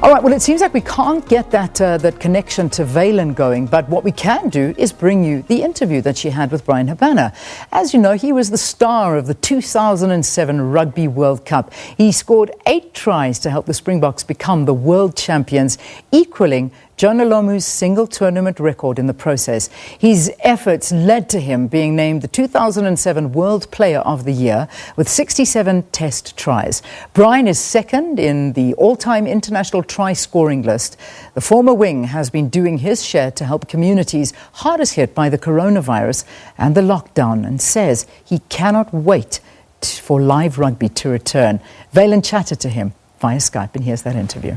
All right, well, it seems like we can't get that connection to Valen going, but what we can do is bring you the interview that she had with Bryan Habana. As you know, he was the star of the 2007 Rugby World Cup. He scored 8 tries to help the Springboks become the world champions, equaling Jonah Lomu's single tournament record in the process. His efforts led to him being named the 2007 World Player of the Year with 67 test tries. Bryan is second in the all-time international try scoring list. The former wing has been doing his share to help communities hardest hit by the coronavirus and the lockdown, and says he cannot wait for live rugby to return. Valen chatted to him via Skype, and here's that interview.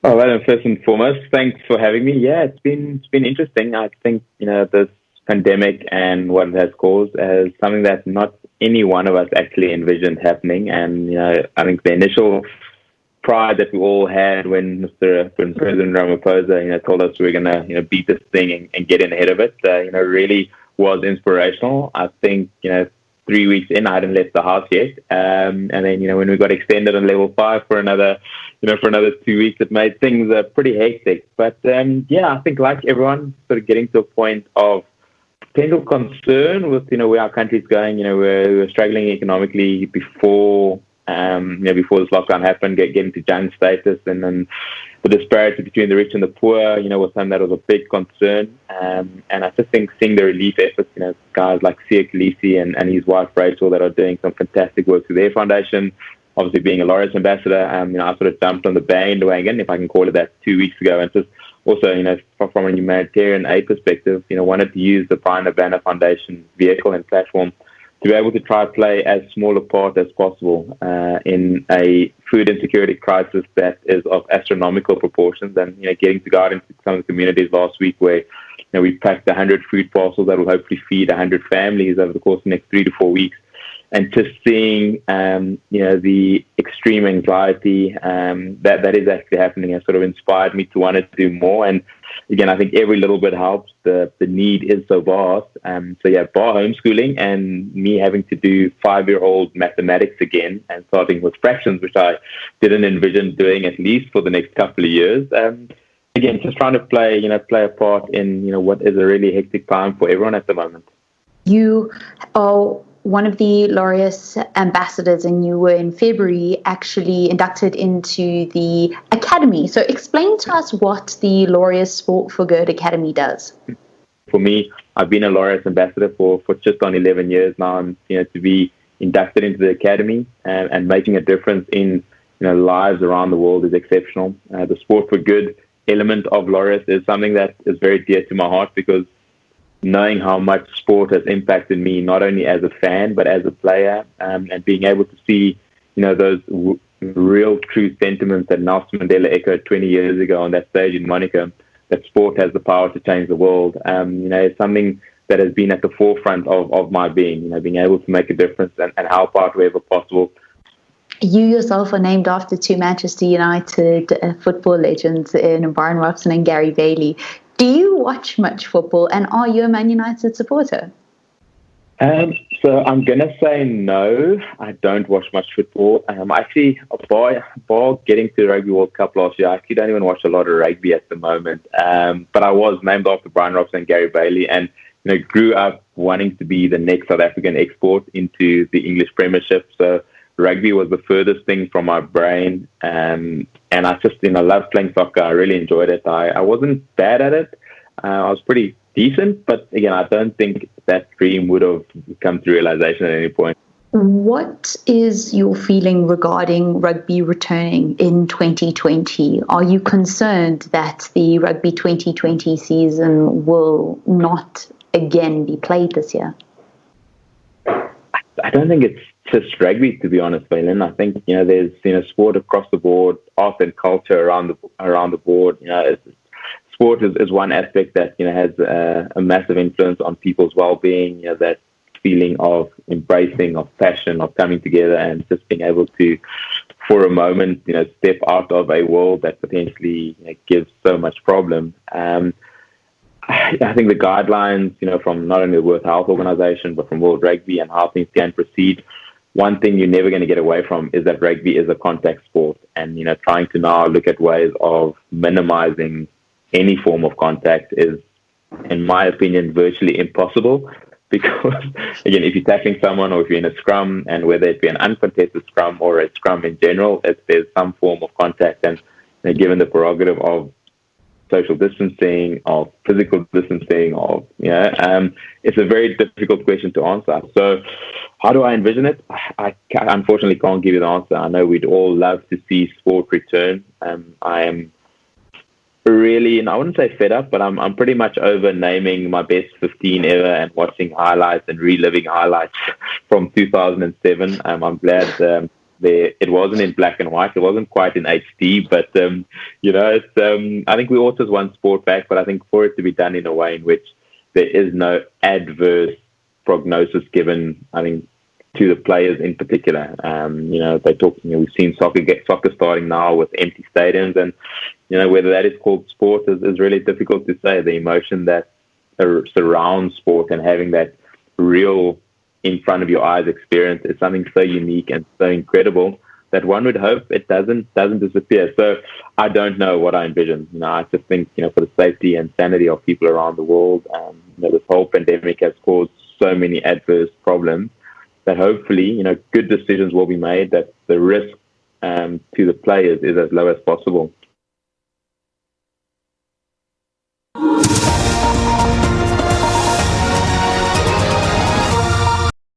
Oh, well, first and foremost, thanks for having me. Yeah, it's been interesting. I think, this pandemic and what it has caused is something that not any one of us actually envisioned happening. And, I think the initial pride that we all had when President Ramaphosa, told us we were going to, beat this thing and get in ahead of it, really was inspirational. I think, 3 weeks in, I hadn't left the house yet. And then, when we got extended on level 5 for another 2 weeks, it made things pretty hectic. But, I think like everyone, sort of getting to a point of potential concern with, where our country's going. We were struggling economically before this lockdown happened, getting to junk status, and then the disparity between the rich and the poor, was something that was a big concern. And I just think seeing the relief efforts, guys like Sia Khaleesi and his wife Rachel that are doing some fantastic work through their foundation. Obviously, being a Laureus ambassador, I sort of jumped on the bandwagon, if I can call it that, 2 weeks ago, and just also, from a humanitarian aid perspective, wanted to use the Bryan Habana Foundation vehicle and platform to be able to try to play as small a part as possible in a food insecurity crisis that is of astronomical proportions. And, getting to go out into some of the communities last week where, we packed 100 food parcels that will hopefully feed 100 families over the course of the next 3 to 4 weeks. And just seeing, the extreme anxiety that is actually happening has sort of inspired me to want to do more. And again, I think every little bit helps. The need is so vast. Bar homeschooling and me having to do 5-year-old mathematics again and starting with fractions, which I didn't envision doing at least for the next couple of years. Again, just trying to play a part in, what is a really hectic time for everyone at the moment. You are one of the Laureus ambassadors, and you were in February actually inducted into the Academy. So explain to us what the Laureus Sport for Good Academy does. For me, I've been a Laureus ambassador for just on 11 years now, and to be inducted into the Academy and making a difference in lives around the world is exceptional. The Sport for Good element of Laureus is something that is very dear to my heart, because knowing how much sport has impacted me, not only as a fan, but as a player, and being able to see, those real true sentiments that Nelson Mandela echoed 20 years ago on that stage in Monaco, that sport has the power to change the world. It's something that has been at the forefront of my being, being able to make a difference and help out wherever possible. You yourself are named after 2 Manchester United football legends in Brian Robson and Gary Bailey. Do you watch much football, and are you a Man United supporter? So I'm going to say no, I don't watch much football. Actually, bar getting to the Rugby World Cup last year, I actually don't even watch a lot of rugby at the moment. But I was named after Brian Robson and Gary Bailey, and grew up wanting to be the next South African export into the English Premiership. So rugby was the furthest thing from my brain, and I just loved playing soccer. I really enjoyed it. I wasn't bad at it. I was pretty decent, but again, I don't think that dream would have come to realization at any point. What is your feeling regarding rugby returning in 2020? Are you concerned that the Rugby 2020 season will not again be played this year? I don't think it's just rugby, to be honest, Valen. I think there's sport across the board, art and culture around the board. Sport is one aspect that has a massive influence on people's well-being. That feeling of embracing, of passion, of coming together, and just being able to, for a moment, step out of a world that potentially gives so much problem. I think the guidelines, from not only the World Health Organization, but from World Rugby and how things can proceed, one thing you're never going to get away from is that rugby is a contact sport. and trying to now look at ways of minimizing any form of contact is, in my opinion, virtually impossible. Because, again, if you're tackling someone or if you're in a scrum, and whether it be an uncontested scrum or a scrum in general, there's some form of contact. And given the prerogative of social distancing, of physical distancing, it's a very difficult question to answer. So how do I envision it? I unfortunately can't give you the answer. I know we'd all love to see sport return. I am really, and I wouldn't say fed up, but I'm pretty much over naming my best 15 ever and watching highlights and reliving highlights from 2007. I'm glad it wasn't in black and white. It wasn't quite in HD, but I think we all just want sport back. But I think for it to be done in a way in which there is no adverse prognosis given, I think, to the players in particular. They talk. We've seen soccer starting now with empty stadiums, and whether that is called sport is really difficult to say. The emotion that surrounds sport and having that real in front of your eyes experience is something so unique and so incredible that one would hope it doesn't disappear. So I don't know what I envision. I just think for the safety and sanity of people around the world, this whole pandemic has caused so many adverse problems that hopefully good decisions will be made, that the risk to the players is as low as possible.